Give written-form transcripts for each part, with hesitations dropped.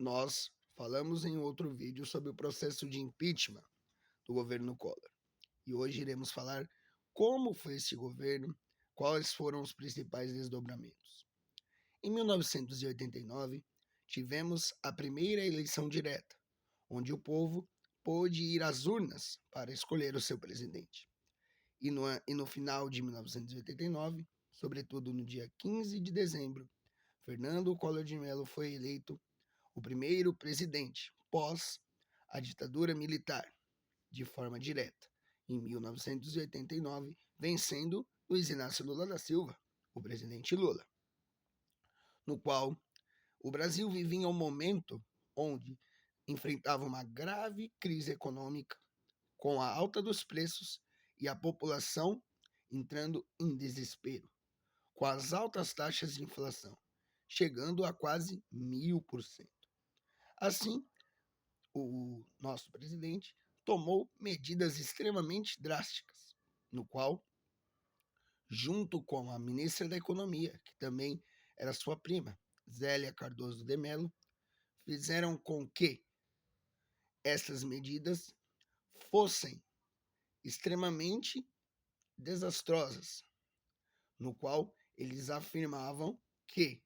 Nós falamos em outro vídeo sobre o processo de impeachment do governo Collor. E hoje iremos falar como foi esse governo, quais foram os principais desdobramentos. Em 1989, tivemos a primeira eleição direta, onde o povo pôde ir às urnas para escolher o seu presidente. E no final de 1989, sobretudo no dia 15 de dezembro, Fernando Collor de Mello foi eleito o primeiro presidente pós a ditadura militar, de forma direta, em 1989, vencendo Luiz Inácio Lula da Silva, o presidente Lula, no qual o Brasil vivia um momento onde enfrentava uma grave crise econômica, com a alta dos preços e a população entrando em desespero, com as altas taxas de inflação, chegando a quase 1000%. Assim, o nosso presidente tomou medidas extremamente drásticas, no qual, junto com a ministra da Economia, que também era sua prima, Zélia Cardoso de Mello, fizeram com que essas medidas fossem extremamente desastrosas, no qual eles afirmavam que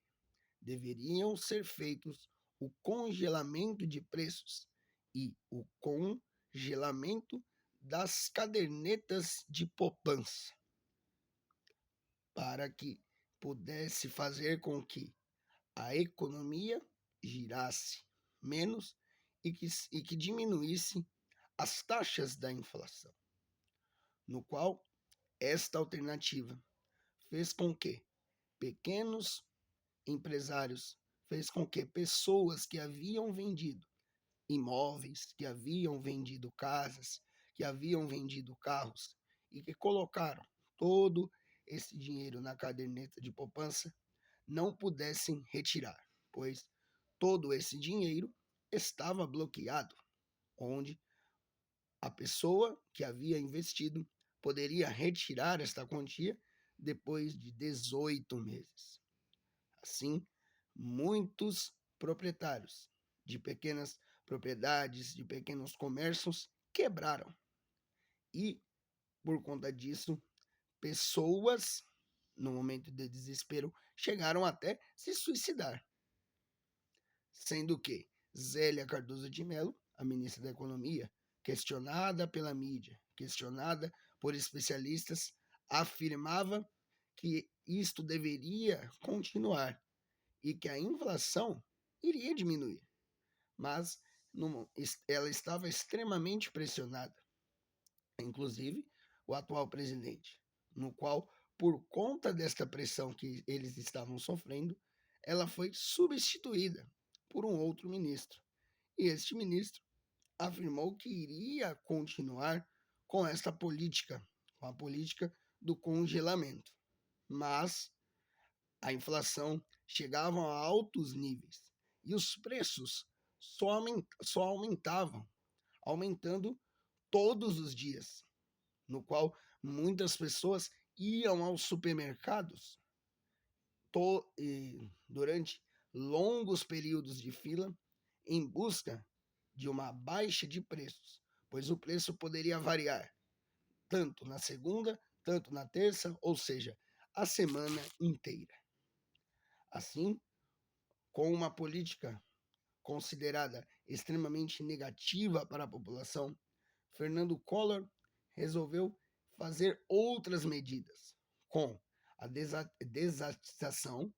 deveriam ser feitos o congelamento de preços e o congelamento das cadernetas de poupança, para que pudesse fazer com que a economia girasse menos e que diminuísse as taxas da inflação, no qual esta alternativa fez com que pequenos empresários, fez com que pessoas que haviam vendido imóveis, que haviam vendido casas, que haviam vendido carros e que colocaram todo esse dinheiro na caderneta de poupança, não pudessem retirar, pois todo esse dinheiro estava bloqueado, onde a pessoa que havia investido poderia retirar esta quantia depois de 18 meses. Assim, muitos proprietários de pequenas propriedades, de pequenos comércios, quebraram. E, por conta disso, pessoas, no momento de desespero, chegaram até se suicidar. Sendo que Zélia Cardoso de Mello, a ministra da Economia, questionada pela mídia, questionada por especialistas, afirmava que isto deveria continuar e que a inflação iria diminuir. Mas ela estava extremamente pressionada, inclusive o atual presidente, no qual, por conta desta pressão que eles estavam sofrendo, ela foi substituída por um outro ministro. E este ministro afirmou que iria continuar com esta política, com a política do congelamento. Mas a inflação chegava a altos níveis e os preços só aumentavam, aumentando todos os dias, no qual muitas pessoas iam aos supermercados durante longos períodos de fila em busca de uma baixa de preços, pois o preço poderia variar tanto na segunda, tanto na terça, ou seja, a semana inteira. Assim, com uma política considerada extremamente negativa para a população, Fernando Collor resolveu fazer outras medidas, com a desatização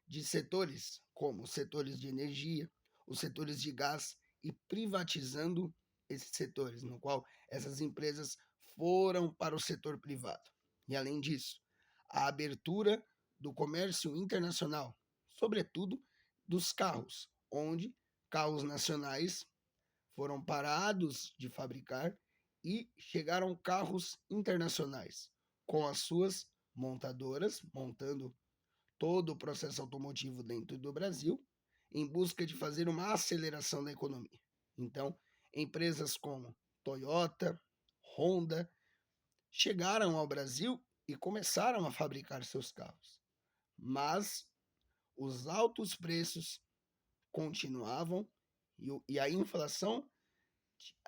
de setores como os setores de energia, os setores de gás e privatizando esses setores, no qual essas empresas foram para o setor privado. E além disso, a abertura do comércio internacional, sobretudo dos carros, onde carros nacionais foram parados de fabricar e chegaram carros internacionais, com as suas montadoras montando todo o processo automotivo dentro do Brasil, em busca de fazer uma aceleração da economia. Então, empresas como Toyota, Honda, chegaram ao Brasil e começaram a fabricar seus carros. Mas os altos preços, continuavam e a inflação,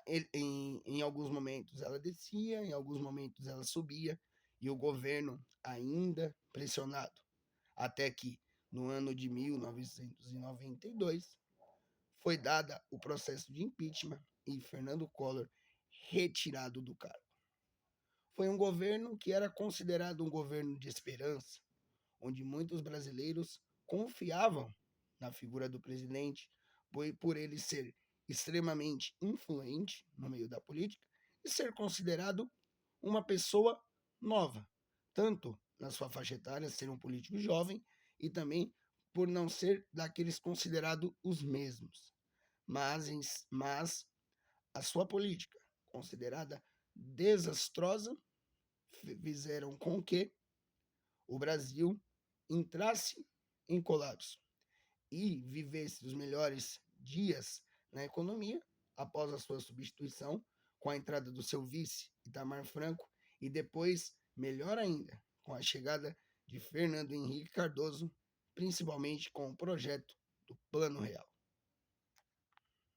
em alguns momentos ela descia, em alguns momentos ela subia, e o governo ainda pressionado, até que no ano de 1992 foi dada o processo de impeachment e Fernando Collor retirado do cargo. Foi um governo que era considerado um governo de esperança, onde muitos brasileiros confiavam na figura do presidente, por ele ser extremamente influente no meio da política e ser considerado uma pessoa nova, tanto na sua faixa etária, ser um político jovem, e também por não ser daqueles considerados os mesmos. Mas a sua política, considerada desastrosa, fizeram com que o Brasil entrasse em colapso e vivesse os melhores dias na economia após a sua substituição com a entrada do seu vice, Itamar Franco, e depois, melhor ainda, com a chegada de Fernando Henrique Cardoso, principalmente com o projeto do Plano Real.